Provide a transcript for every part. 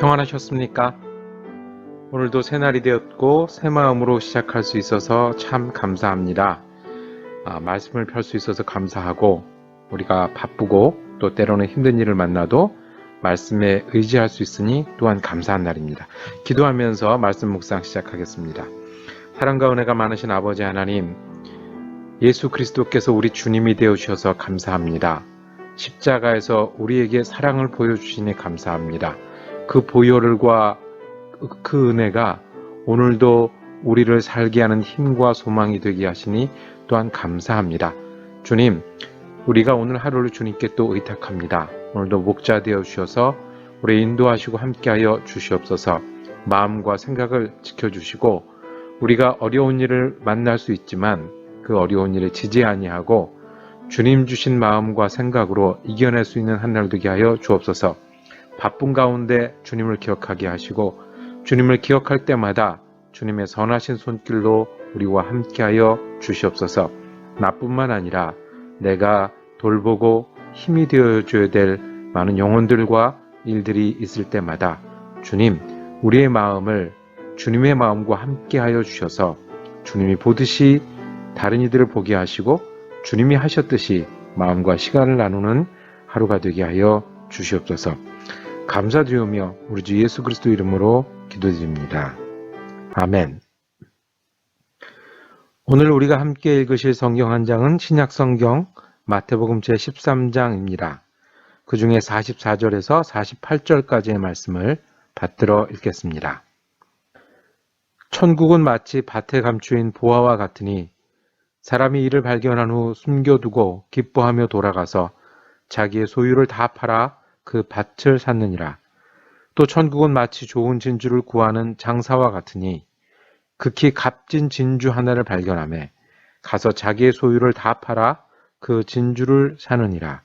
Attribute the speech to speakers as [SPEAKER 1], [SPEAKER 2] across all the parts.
[SPEAKER 1] 평안하셨습니까? 오늘도 새날이 되었고 새 마음으로 시작할 수 있어서 참 감사합니다. 말씀을 펼 수 있어서 감사하고, 우리가 바쁘고 또 때로는 힘든 일을 만나도 말씀에 의지할 수 있으니 또한 감사한 날입니다. 기도하면서 말씀 묵상 시작하겠습니다. 사랑과 은혜가 많으신 아버지 하나님, 예수 그리스도께서 우리 주님이 되어주셔서 감사합니다. 십자가에서 우리에게 사랑을 보여주시니 감사합니다. 그 보혈과 그 은혜가 오늘도 우리를 살게 하는 힘과 소망이 되게 하시니 또한 감사합니다. 주님, 우리가 오늘 하루를 주님께 또 의탁합니다. 오늘도 목자 되어 주셔서 우리 인도하시고 함께하여 주시옵소서. 마음과 생각을 지켜주시고, 우리가 어려운 일을 만날 수 있지만 그 어려운 일에 지지 아니하고 주님 주신 마음과 생각으로 이겨낼 수 있는 한 날 되게 하여 주옵소서. 바쁜 가운데 주님을 기억하게 하시고, 주님을 기억할 때마다 주님의 선하신 손길로 우리와 함께하여 주시옵소서. 나뿐만 아니라 내가 돌보고 힘이 되어줘야 될 많은 영혼들과 일들이 있을 때마다 주님, 우리의 마음을 주님의 마음과 함께하여 주셔서 주님이 보듯이 다른 이들을 보게 하시고 주님이 하셨듯이 마음과 시간을 나누는 하루가 되게 하여 주시옵소서. 감사드리오며 우리 주 예수 그리스도 이름으로 기도드립니다. 아멘. 오늘 우리가 함께 읽으실 성경 한 장은 신약 성경 마태복음 제13장입니다. 그 중에 44절에서 48절까지의 말씀을 받들어 읽겠습니다. 천국은 마치 밭에 감추인 보화와 같으니 사람이 이를 발견한 후 숨겨두고 기뻐하며 돌아가서 자기의 소유를 다 팔아 그 밭을 샀느니라. 또 천국은 마치 좋은 진주를 구하는 장사와 같으니 극히 값진 진주 하나를 발견하매 가서 자기의 소유를 다 팔아 그 진주를 사느니라.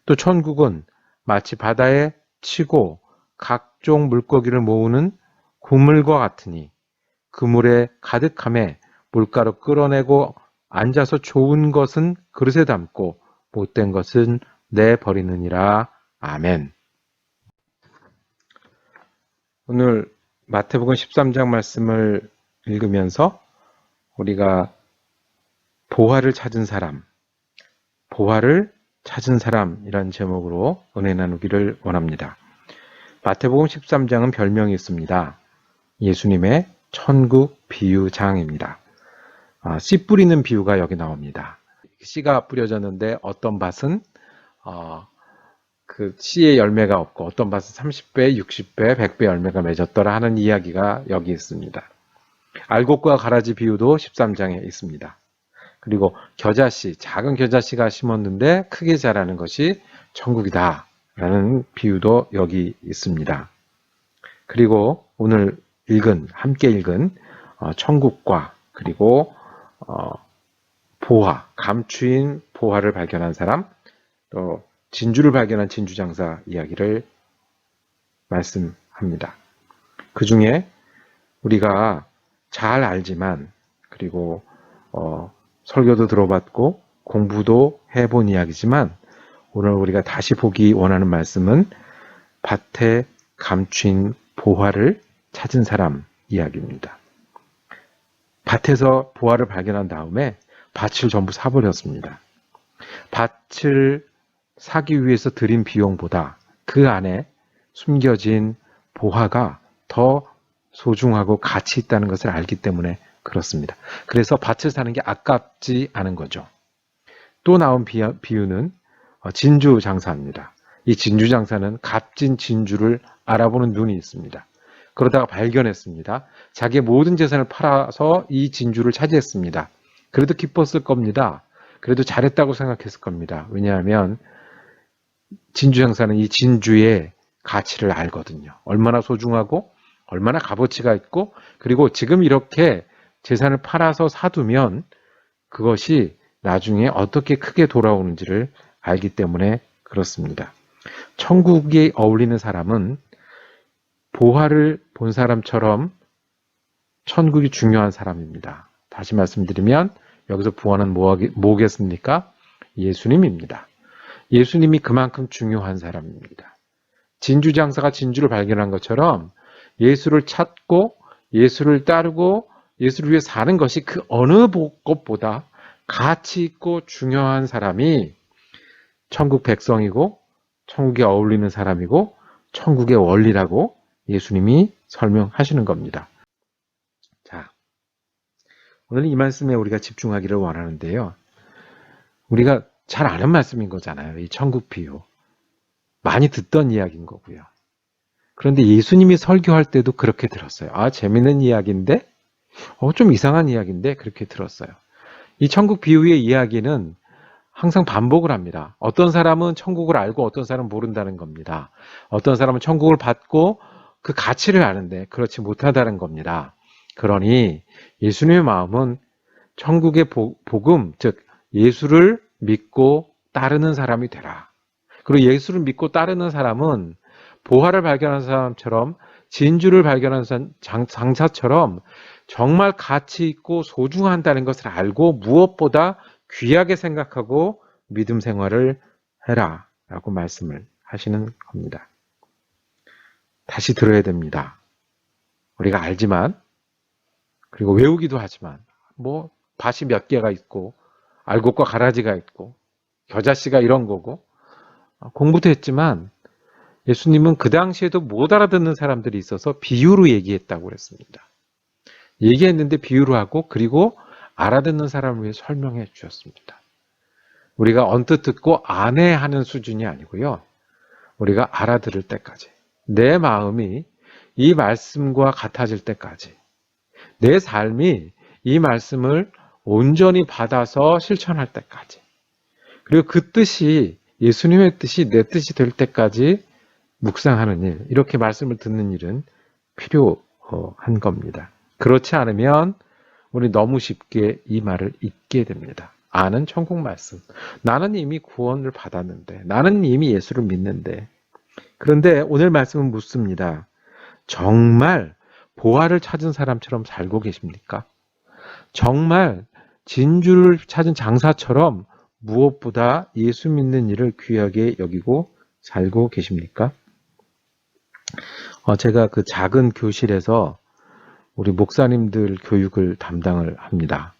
[SPEAKER 1] 또 천국은 마치 바다에 치고 각종 물고기를 모으는 그물과 같으니 그물에 가득함에 물가로 끌어내고 앉아서 좋은 것은 그릇에 담고 못된 것은 내버리느니라. 아멘. 오늘 마태복음 13장 말씀을 읽으면서 우리가 보화를 찾은 사람이라는 제목으로 은혜 나누기를 원합니다. 마태복음 13장은 별명이 있습니다. 예수님의 천국 비유장입니다. 씨 뿌리는 비유가 여기 나옵니다. 씨가 뿌려졌는데 어떤 밭은 그 씨의 열매가 없고 어떤 밭은 30배, 60배, 100배 열매가 맺었더라 하는 이야기가 여기 있습니다. 알곡과 가라지 비유도 13장에 있습니다. 그리고 겨자씨, 작은 겨자씨가 심었는데 크게 자라는 것이 천국이다 라는 비유도 여기 있습니다. 그리고 오늘 함께 읽은 천국과 그리고 보화, 감추인 보화를 발견한 사람, 또 진주를 발견한 진주장사 이야기를 말씀합니다. 그 중에 우리가 잘 알지만, 그리고 설교도 들어봤고 공부도 해본 이야기지만 오늘 우리가 다시 보기 원하는 말씀은 밭에 감춘 보화를 찾은 사람 이야기입니다. 밭에서 보화를 발견한 다음에 밭을 전부 사버렸습니다. 밭을 사기 위해서 들인 비용보다 그 안에 숨겨진 보화가 더 소중하고 가치 있다는 것을 알기 때문에 그렇습니다. 그래서 밭을 사는 게 아깝지 않은 거죠. 또 나온 비유는 진주 장사입니다. 이 진주 장사는 값진 진주를 알아보는 눈이 있습니다. 그러다가 발견했습니다. 자기의 모든 재산을 팔아서 이 진주를 차지했습니다. 그래도 기뻤을 겁니다. 그래도 잘했다고 생각했을 겁니다. 왜냐하면 진주 장사는 이 진주의 가치를 알거든요. 얼마나 소중하고 얼마나 값어치가 있고, 그리고 지금 이렇게 재산을 팔아서 사두면 그것이 나중에 어떻게 크게 돌아오는지를 알기 때문에 그렇습니다. 천국에 어울리는 사람은 보화를 본 사람처럼 천국이 중요한 사람입니다. 다시 말씀드리면 여기서 보화는 뭐겠습니까? 예수님입니다. 예수님이 그만큼 중요한 사람입니다. 진주 장사가 진주를 발견한 것처럼 예수를 찾고 예수를 따르고 예수를 위해 사는 것이 그 어느 것보다 가치 있고 중요한 사람이 천국 백성이고 천국에 어울리는 사람이고 천국의 원리라고 예수님이 설명하시는 겁니다. 자, 오늘 이 말씀에 우리가 집중하기를 원하는데요. 우리가 잘 아는 말씀인 거잖아요. 이 천국 비유. 많이 듣던 이야기인 거고요. 그런데 예수님이 설교할 때도 그렇게 들었어요. 아, 재밌는 이야기인데? 좀 이상한 이야기인데? 그렇게 들었어요. 이 천국 비유의 이야기는 항상 반복을 합니다. 어떤 사람은 천국을 알고 어떤 사람은 모른다는 겁니다. 어떤 사람은 천국을 받고 그 가치를 아는데 그렇지 못하다는 겁니다. 그러니 예수님의 마음은 천국의 복음, 즉 예수를 믿고 따르는 사람이 되라. 그리고 예수를 믿고 따르는 사람은 보화를 발견한 사람처럼 진주를 발견한 장사처럼 정말 가치 있고 소중한다는 것을 알고 무엇보다 귀하게 생각하고 믿음 생활을 해라 라고 말씀을 하시는 겁니다. 다시 들어야 됩니다. 우리가 알지만 그리고 외우기도 하지만 밭이 몇 개가 있고 알곡과 가라지가 있고 겨자씨가 이런 거고 공부도 했지만 예수님은 그 당시에도 못 알아듣는 사람들이 있어서 비유로 얘기했다고 그랬습니다. 얘기했는데 비유로 하고 그리고 알아듣는 사람을 위해 설명해 주셨습니다. 우리가 언뜻 듣고 안해하는 수준이 아니고요. 우리가 알아들을 때까지 내 마음이 이 말씀과 같아질 때까지 내 삶이 이 말씀을 온전히 받아서 실천할 때까지 그리고 그 뜻이 예수님의 뜻이 내 뜻이 될 때까지 묵상하는 일, 이렇게 말씀을 듣는 일은 필요한 겁니다. 그렇지 않으면 우리 너무 쉽게 이 말을 잊게 됩니다. 아는 천국 말씀. 나는 이미 구원을 받았는데, 나는 이미 예수를 믿는데. 그런데 오늘 말씀은 묻습니다. 정말 보화를 찾은 사람처럼 살고 계십니까? 정말 진주를 찾은 장사처럼 무엇보다 예수 믿는 일을 귀하게 여기고 살고 계십니까? 제가 그 작은 교실에서 우리 목사님들 교육을 담당을 합니다.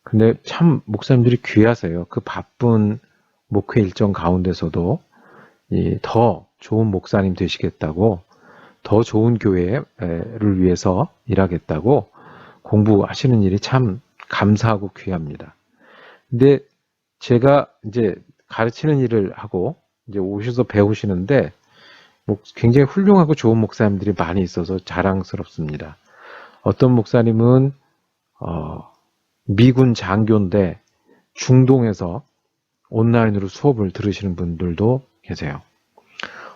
[SPEAKER 1] 근데 참 목사님들이 귀하세요. 그 바쁜 목회 일정 가운데서도 더 좋은 목사님 되시겠다고, 더 좋은 교회를 위해서 일하겠다고 공부하시는 일이 참 감사하고 귀합니다. 근데 제가 이제 가르치는 일을 하고 이제 오셔서 배우시는데 굉장히 훌륭하고 좋은 목사님들이 많이 있어서 자랑스럽습니다. 어떤 목사님은 미군 장교인데 중동에서 온라인으로 수업을 들으시는 분들도 계세요.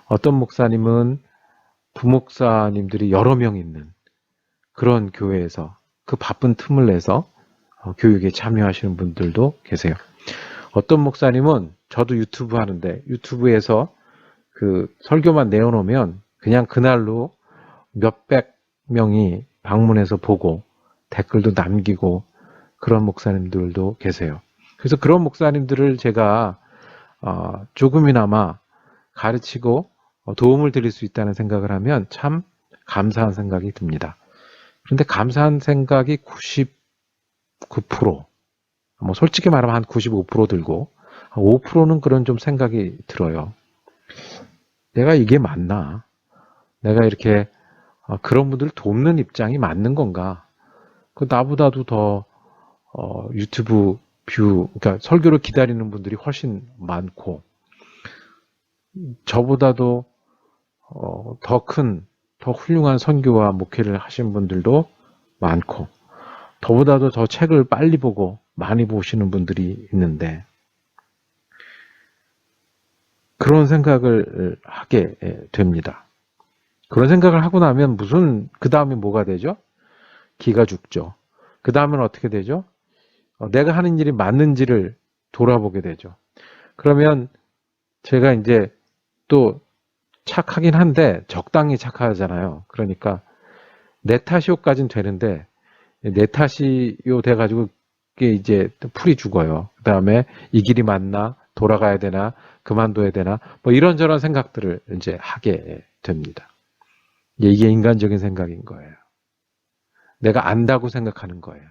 [SPEAKER 1] 어떤 목사님은 부목사님들이 여러 명 있는 그런 교회에서 그 바쁜 틈을 내서 교육에 참여하시는 분들도 계세요. 어떤 목사님은 저도 유튜브 하는데 유튜브에서 그 설교만 내어놓으면 그냥 그날로 몇백 명이 방문해서 보고 댓글도 남기고 그런 목사님들도 계세요. 그래서 그런 목사님들을 제가 조금이나마 가르치고 도움을 드릴 수 있다는 생각을 하면 참 감사한 생각이 듭니다. 그런데 감사한 생각이 99%, 솔직히 말하면 한 95% 들고 5%는 그런 좀 생각이 들어요. 내가 이게 맞나? 내가 이렇게 그런 분들을 돕는 입장이 맞는 건가? 나보다도 더 유튜브 뷰, 그러니까 설교를 기다리는 분들이 훨씬 많고 저보다도 더 큰, 더 훌륭한 선교와 목회를 하신 분들도 많고 저보다도 더 책을 빨리 보고 많이 보시는 분들이 있는데 그런 생각을 하게 됩니다. 그런 생각을 하고 나면 그 다음에 뭐가 되죠? 기가 죽죠. 그 다음은 어떻게 되죠? 내가 하는 일이 맞는지를 돌아보게 되죠. 그러면 제가 이제 또 착하긴 한데 적당히 착하잖아요. 그러니까 내 탓이요까지는 되는데 내 탓이요 돼가지고 그게 이제 풀이 죽어요. 그 다음에 이 길이 맞나? 돌아가야 되나, 그만둬야 되나, 뭐 이런저런 생각들을 이제 하게 됩니다. 이게 인간적인 생각인 거예요. 내가 안다고 생각하는 거예요.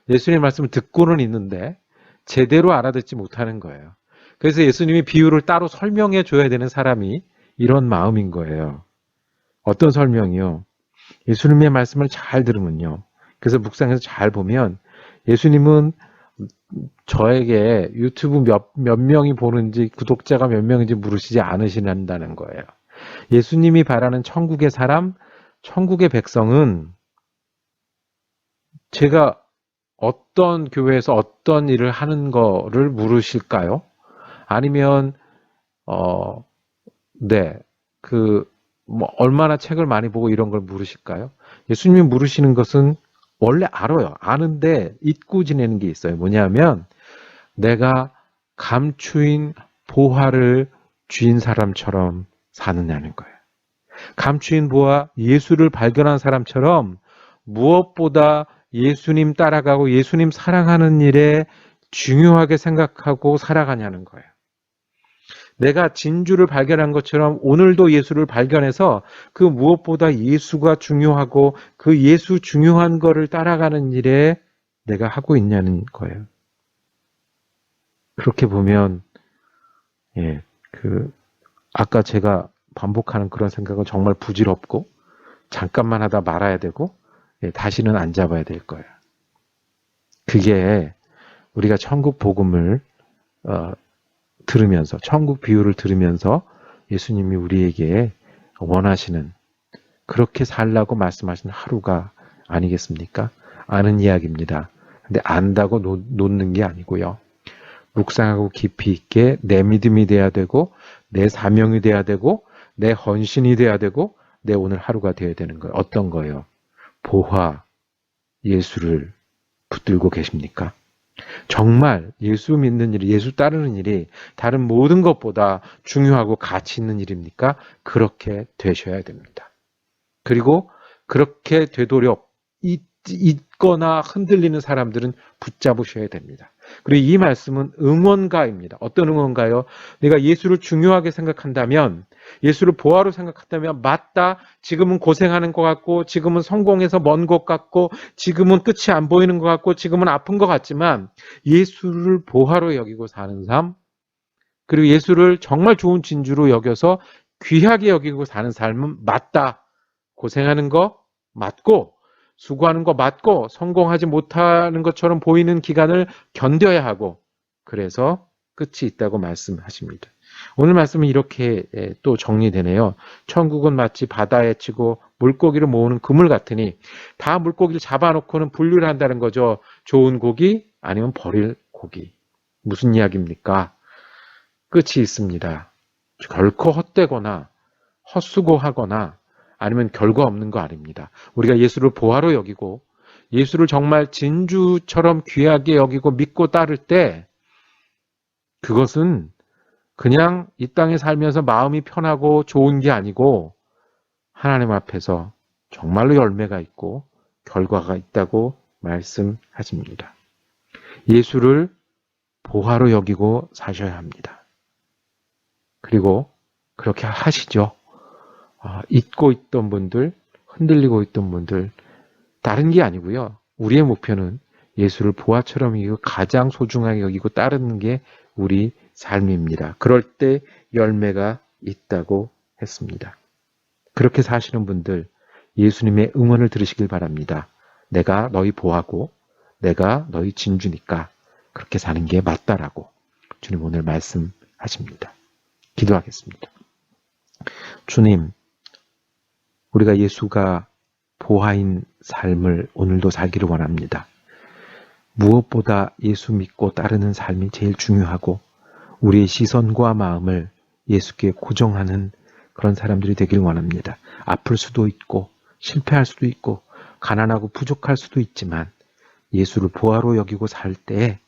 [SPEAKER 1] 예수님의 말씀을 듣고는 있는데 제대로 알아듣지 못하는 거예요. 그래서 예수님이 비유를 따로 설명해 줘야 되는 사람이 이런 마음인 거예요. 어떤 설명이요? 예수님의 말씀을 잘 들으면요. 그래서 묵상해서 잘 보면 예수님은 저에게 유튜브 몇 명이 보는지 구독자가 몇 명인지 물으시지 않으신다는 거예요. 예수님이 바라는 천국의 사람, 천국의 백성은 제가 어떤 교회에서 어떤 일을 하는 거를 물으실까요? 아니면 네, 뭐 얼마나 책을 많이 보고 이런 걸 물으실까요? 예수님이 물으시는 것은 원래 알아요. 아는데 잊고 지내는 게 있어요. 뭐냐면 내가 감추인 보화를 쥔 사람처럼 사느냐는 거예요. 감추인 보화, 예수를 발견한 사람처럼 무엇보다 예수님 따라가고 예수님 사랑하는 일에 중요하게 생각하고 살아가냐는 거예요. 내가 진주를 발견한 것처럼 오늘도 예수를 발견해서 그 무엇보다 예수가 중요하고 그 예수 중요한 거를 따라가는 일에 내가 하고 있냐는 거예요. 그렇게 보면 아까 제가 반복하는 그런 생각은 정말 부질없고 잠깐만 하다 말아야 되고 다시는 안 잡아야 될 거예요. 그게 우리가 천국 복음을 들으면서 천국 비유를 들으면서 예수님이 우리에게 원하시는 그렇게 살라고 말씀하신 하루가 아니겠습니까? 아는 이야기입니다. 근데 안다고 놓는 게 아니고요. 묵상하고 깊이 있게 내 믿음이 돼야 되고 내 사명이 돼야 되고 내 헌신이 돼야 되고 내 오늘 하루가 돼야 되는 거예요. 어떤 거예요? 보화 예수를 붙들고 계십니까? 정말 예수 믿는 일이, 예수 따르는 일이 다른 모든 것보다 중요하고 가치 있는 일입니까? 그렇게 되셔야 됩니다. 그리고 그렇게 되도록 있거나 흔들리는 사람들은 붙잡으셔야 됩니다. 그리고 이 말씀은 응원가입니다. 어떤 응원가요? 내가 예수를 중요하게 생각한다면, 예수를 보화로 생각한다면, 맞다. 지금은 고생하는 것 같고, 지금은 성공해서 먼 것 같고, 지금은 끝이 안 보이는 것 같고, 지금은 아픈 것 같지만, 예수를 보화로 여기고 사는 삶, 그리고 예수를 정말 좋은 진주로 여겨서 귀하게 여기고 사는 삶은 맞다. 고생하는 거 맞고, 수고하는 거 맞고, 성공하지 못하는 것처럼 보이는 기간을 견뎌야 하고, 그래서 끝이 있다고 말씀하십니다. 오늘 말씀은 이렇게 또 정리되네요. 천국은 마치 바다에 치고 물고기를 모으는 그물 같으니 다 물고기를 잡아놓고는 분류를 한다는 거죠. 좋은 고기 아니면 버릴 고기. 무슨 이야기입니까? 끝이 있습니다. 결코 헛되거나 헛수고하거나 아니면 결과 없는 거 아닙니다. 우리가 예수를 보화로 여기고 예수를 정말 진주처럼 귀하게 여기고 믿고 따를 때 그것은 그냥 이 땅에 살면서 마음이 편하고 좋은 게 아니고 하나님 앞에서 정말로 열매가 있고 결과가 있다고 말씀하십니다. 예수를 보화로 여기고 사셔야 합니다. 그리고 그렇게 하시죠. 잊고 있던 분들, 흔들리고 있던 분들, 다른 게 아니고요. 우리의 목표는 예수를 보화처럼 여기고 가장 소중하게 여기고 따르는 게 우리 삶입니다. 그럴 때 열매가 있다고 했습니다. 그렇게 사시는 분들, 예수님의 응원을 들으시길 바랍니다. 내가 너희 보화고, 내가 너희 진주니까 그렇게 사는 게 맞다라고 주님 오늘 말씀하십니다. 기도하겠습니다. 주님, 우리가 예수가 보화인 삶을 오늘도 살기를 원합니다. 무엇보다 예수 믿고 따르는 삶이 제일 중요하고 우리의 시선과 마음을 예수께 고정하는 그런 사람들이 되길 원합니다. 아플 수도 있고 실패할 수도 있고 가난하고 부족할 수도 있지만 예수를 보화로 여기고 살 때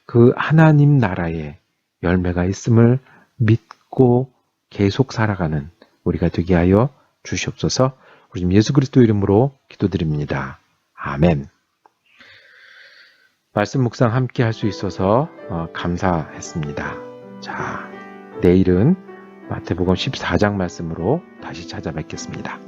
[SPEAKER 1] 그 하나님 나라에 열매가 있음을 믿고 계속 살아가는 우리가 되게 하여 주시옵소서. 우리 지금 예수 그리스도 이름으로 기도드립니다. 아멘. 말씀 묵상 함께 할 수 있어서 감사했습니다. 자, 내일은 마태복음 14장 말씀으로 다시 찾아뵙겠습니다.